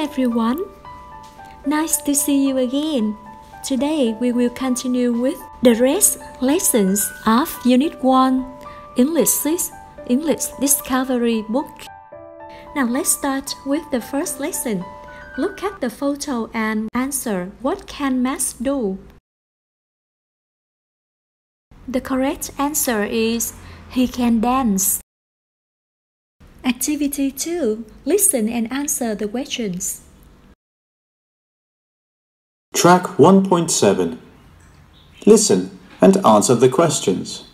everyone! Nice to see you again. Today we will continue with the rest lessons of Unit 1, English 6, English Discovery book. Now let's start with the first lesson. Look at the photo and answer, what can Max do? The correct answer is, he can dance. Activity 2. Listen and answer the questions. Track 1.7. Listen and answer the questions.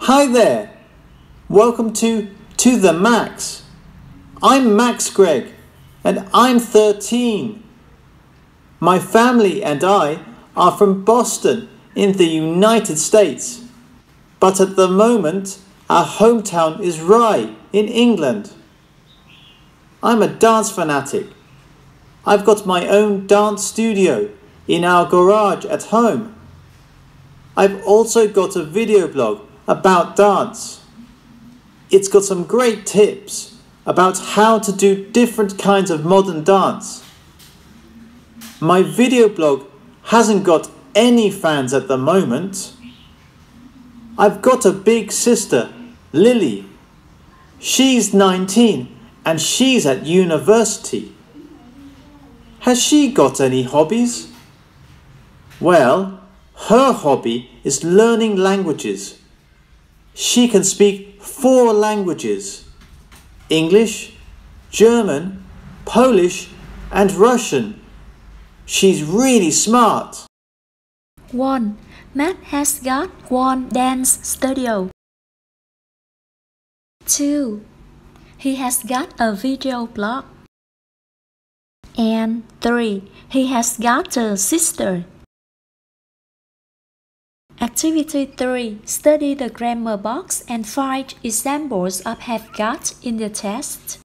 Hi there! Welcome to the Max. I'm Max Gregg and I'm 13. My family and I are from Boston in the United States, but at the moment our hometown is Rye in England. I'm a dance fanatic. I've got my own dance studio in our garage at home. I've also got a video blog about dance. It's got some great tips about how to do different kinds of modern dance. My video blog hasn't got any fans at the moment. I've got a big sister, Lily. She's 19 and she's at university. Has she got any hobbies? Well, her hobby is learning languages. She can speak 4 languages: English, German, Polish, and Russian. She's really smart. 1. Matt has got one dance studio. 2. He has got a video blog. And 3. He has got a sister. Activity 3. Study the grammar box and find examples of have got in the test.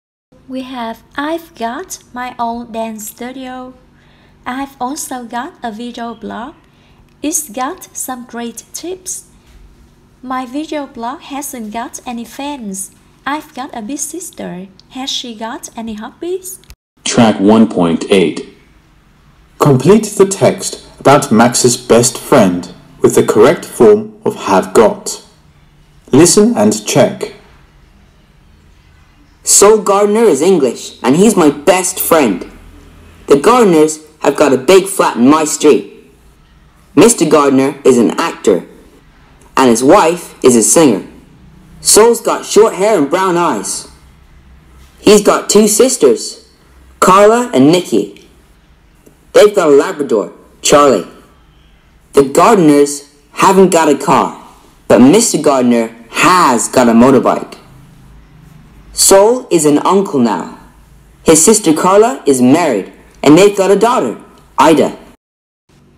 We have I've got my own dance studio. I've also got a video blog. It's got some great tips. My video blog hasn't got any fans. I've got a big sister. Has she got any hobbies? Track 1.8. Complete the text about Max's best friend with the correct form of have got. Listen and check. Sol Gardner is English and he's my best friend. The Gardners have got a big flat in my street. Mr. Gardner is an actor and his wife is a singer. Sol's got short hair and brown eyes. He's got 2 sisters, Carla and Nikki. They've got a Labrador, Charlie. The Gardners haven't got a car, but Mr. Gardner has got a motorbike. Sol is an uncle now. His sister Carla is married and they've got a daughter, Ida.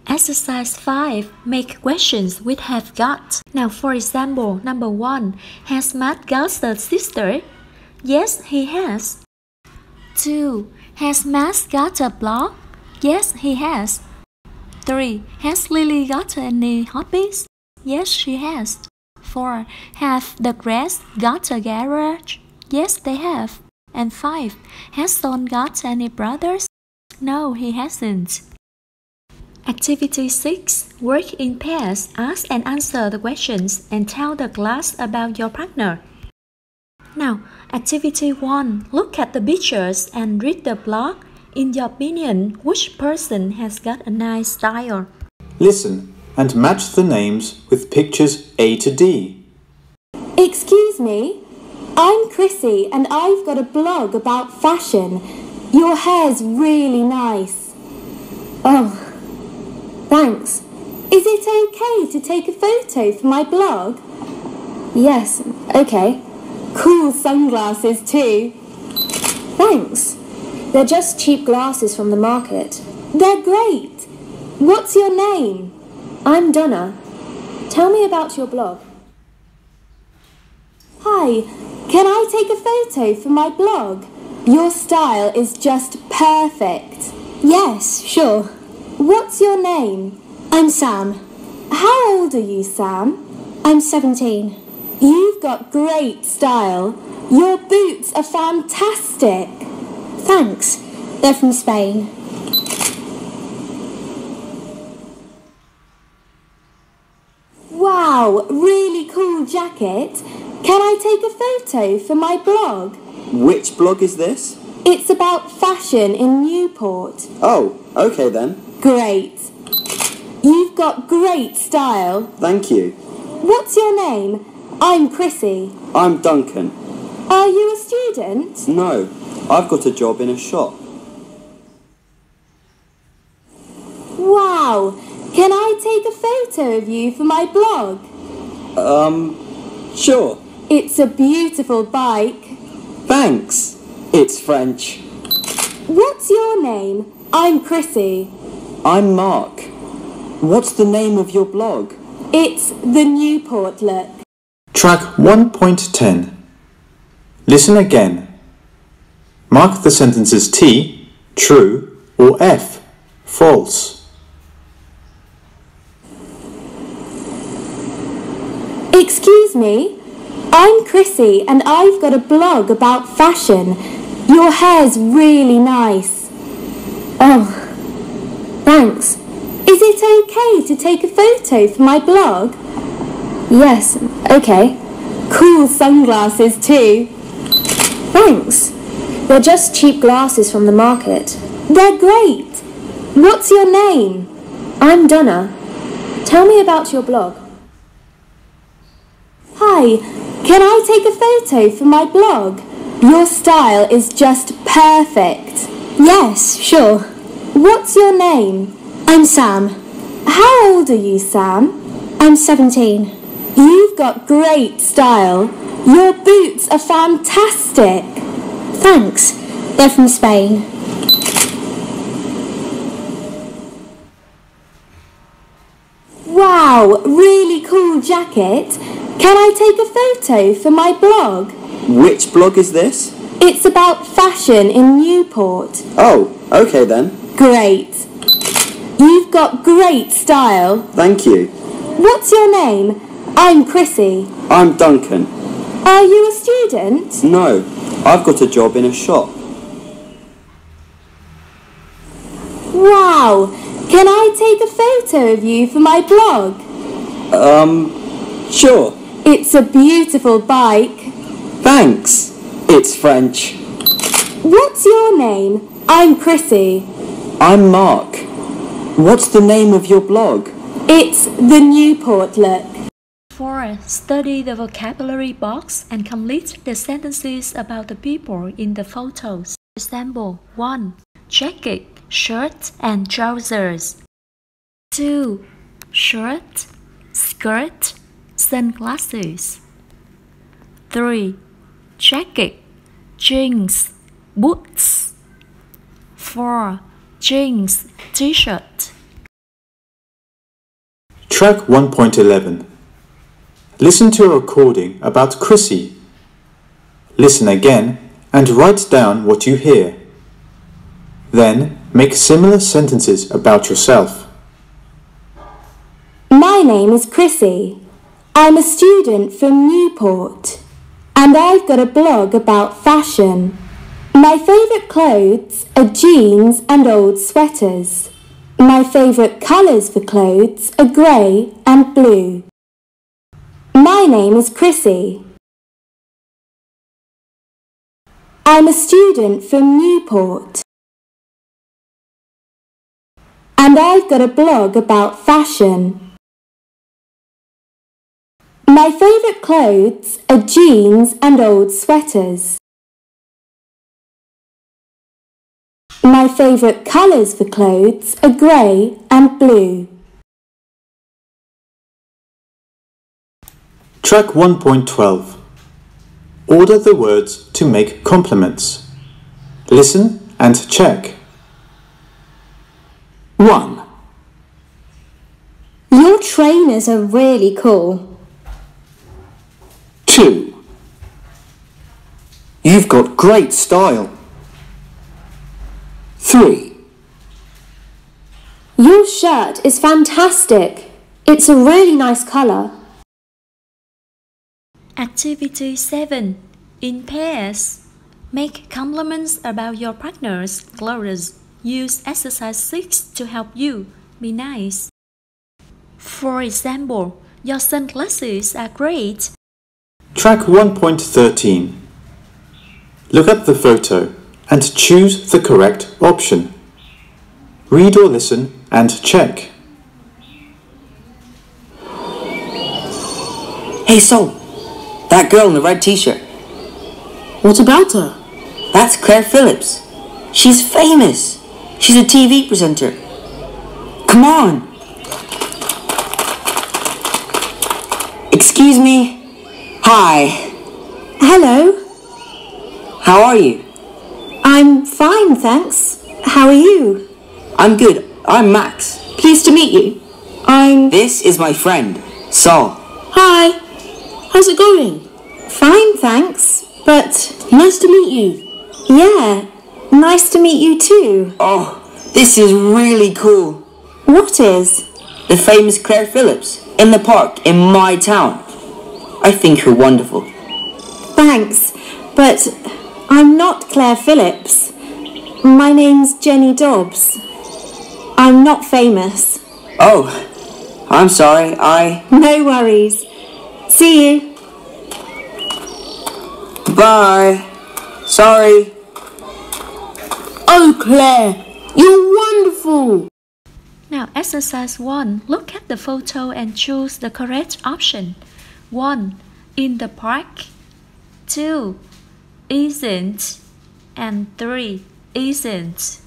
Exercise 5. Make questions with have got. Now for example, number 1. Has Matt got a sister? Yes, he has. 2. Has Matt got a blog? Yes, he has. 3. Has Lily got any hobbies? Yes, she has. 4. Have the Grass got a garage? Yes, they have. And 5. Has Son got any brothers? No, he hasn't. Activity 6. Work in pairs. Ask and answer the questions and tell the class about your partner. Now, Activity 1. Look at the pictures and read the blog. In your opinion, which person has got a nice style? Listen and match the names with pictures A to D. Excuse me, I'm Chrissy and I've got a blog about fashion. Your hair's really nice. Oh, thanks. Is it okay to take a photo for my blog? Yes, okay. Cool sunglasses too. Thanks. They're just cheap glasses from the market. They're great. What's your name? I'm Donna. Tell me about your blog. Hi, can I take a photo for my blog? Your style is just perfect. Yes, sure. What's your name? I'm Sam. How old are you, Sam? I'm 17. You've got great style. Your boots are fantastic. Thanks. They're from Spain. Wow, really cool jacket. Can I take a photo for my blog? Which blog is this? It's about fashion in Newport. Oh, okay then. Great. You've got great style. Thank you. What's your name? I'm Chrissy. I'm Duncan. Are you a student? No, I've got a job in a shop. Wow. Can I take a photo of you for my blog? Sure. It's a beautiful bike. Thanks. It's French. What's your name? I'm Chrissy. I'm Mark. What's the name of your blog? It's the Newport Look. Track 1.10. Listen again. Mark the sentences T, true, or F, false. Excuse me, I'm Chrissy and I've got a blog about fashion. Your hair's really nice. Oh, thanks. Is it okay to take a photo for my blog? Yes, okay. Cool sunglasses too. Thanks. They're just cheap glasses from the market. They're great. What's your name? I'm Donna. Tell me about your blog. Hi, can I take a photo for my blog? Your style is just perfect. Yes, sure. What's your name? I'm Sam. How old are you, Sam? I'm 17. You've got great style. Your boots are fantastic. Thanks. They're from Spain. Wow, really cool jacket. Can I take a photo for my blog? Which blog is this? It's about fashion in Newport. Oh, okay then. Great. You've got great style. Thank you. What's your name? I'm Chrissy. I'm Duncan. Are you a student? No, I've got a job in a shop. Wow. Can I take a photo of you for my blog? Sure. It's a beautiful bike. Thanks. It's French. What's your name? I'm Chrissy. I'm Mark. What's the name of your blog? It's the Newport Look. 4. Study the vocabulary box and complete the sentences about the people in the photos. Example 1. Jacket, shirt and trousers. 2. Shirt, skirt, sunglasses. 3. Jacket, jeans, boots. 4. Jeans, t-shirt. Track 1.11. Listen to a recording about Chrissy. Listen again and write down what you hear. Then make similar sentences about yourself. My name is Chrissy. I'm a student from Newport and I've got a blog about fashion. My favourite clothes are jeans and old sweaters. My favourite colours for clothes are grey and blue. My name is Chrissy. I'm a student from Newport and I've got a blog about fashion. My favourite clothes are jeans and old sweaters. My favourite colours for clothes are grey and blue. Track 1.12. Order the words to make compliments. Listen and check. 1. Your trainers are really cool. 2. You've got great style. 3. Your shirt is fantastic. It's a really nice colour. Activity 7. In pairs. Make compliments about your partner's clothes. Use exercise 6 to help you. Be nice. For example, your sunglasses are great. Track 1.13. Look at the photo and choose the correct option. Read or listen and check. Hey Sol, that girl in the red t-shirt. What about her? That's Claire Phillips. She's famous. She's a TV presenter. Come on. Excuse me. Hi. Hello. How are you? I'm fine, thanks. How are you? I'm good. I'm Max. Pleased to meet you. This is my friend, Sol. Hi. How's it going? Fine, thanks. But Nice to meet you. yeah, nice to meet you too. Oh, this is really cool. What is? The famous Claire Phillips in the park in my town. I think her wonderful. Thanks, but I'm not Claire Phillips. My name's Jenny Dobbs. I'm not famous. Oh, I'm sorry. No worries. See you. Bye. Sorry. Oh, Claire, you're wonderful. Now, exercise 1. Look at the photo and choose the correct option. 1. In the park. 2. Isn't. And 3. Isn't.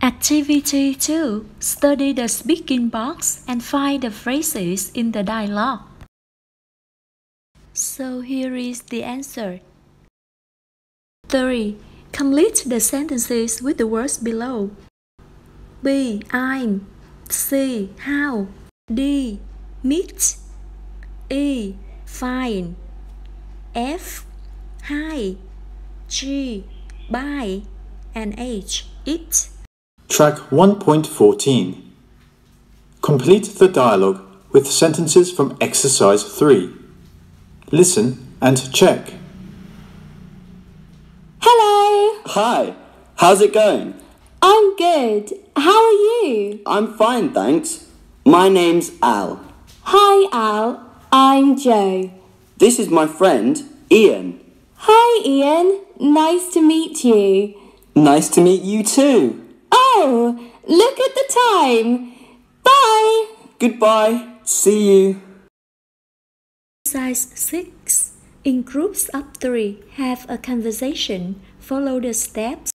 Activity 2. Study the speaking box and find the phrases in the dialogue. So here is the answer. 3. Complete the sentences with the words below. B. I'm. C. How. D. Meet. E. Fine. F. Hi. G. Buy. And H. Eat. Track 1.14. Complete the dialogue with sentences from exercise 3. Listen and check. Hello. Hi, how's it going? I'm good. How are you? I'm fine, thanks. My name's Al. Hi, Al. I'm Joe. This is my friend, Ian. Hi, Ian. Nice to meet you. Nice to meet you too. Oh, look at the time. Bye. Goodbye. See you. Exercise 6. In groups of 3, have a conversation. Follow the steps.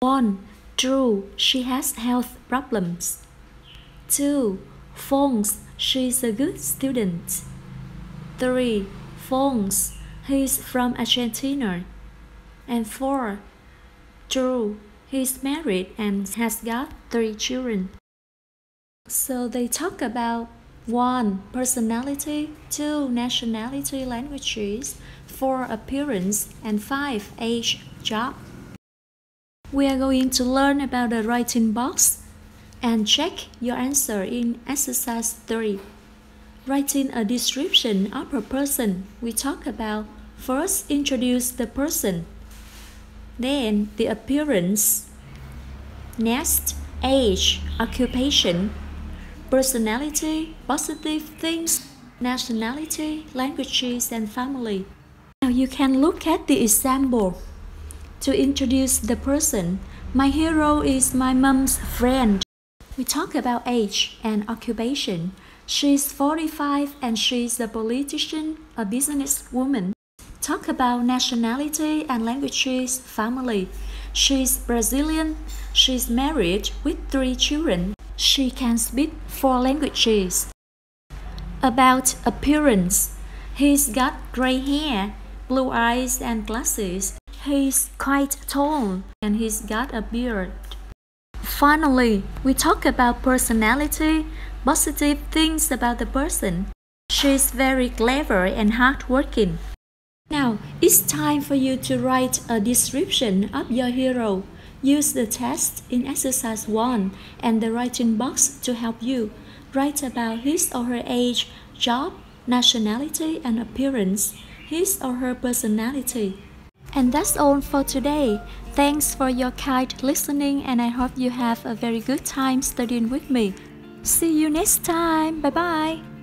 One, true, she has health problems. 2. False, she's a good student. 3. False, he's from Argentina. And 4. True, he's married and has got 3 children. So they talk about 1. Personality, 2. Nationality, languages, 4. Appearance, and 5. Age, job. We are going to learn about the writing box and check your answer in exercise 3. Writing a description of a person. We talk about first introduce the person, then the appearance, next age, occupation, personality, positive things, nationality, languages, and family. Now you can look at the example. To introduce the person, my hero is my mom's friend. We talk about age and occupation. She's 45 and she's a politician, a businesswoman. Talk about nationality and languages, family. She's Brazilian. She's married with 3 children. She can speak 4 languages. About appearance. He's got gray hair, blue eyes and glasses. He's quite tall and he's got a beard. Finally, we talk about personality, positive things about the person. She's very clever and hardworking. Now, it's time for you to write a description of your hero. Use the test in exercise 1 and the writing box to help you. Write about his or her age, job, nationality and appearance, his or her personality. And that's all for today. Thanks for your kind listening and I hope you have a very good time studying with me. See you next time. Bye bye.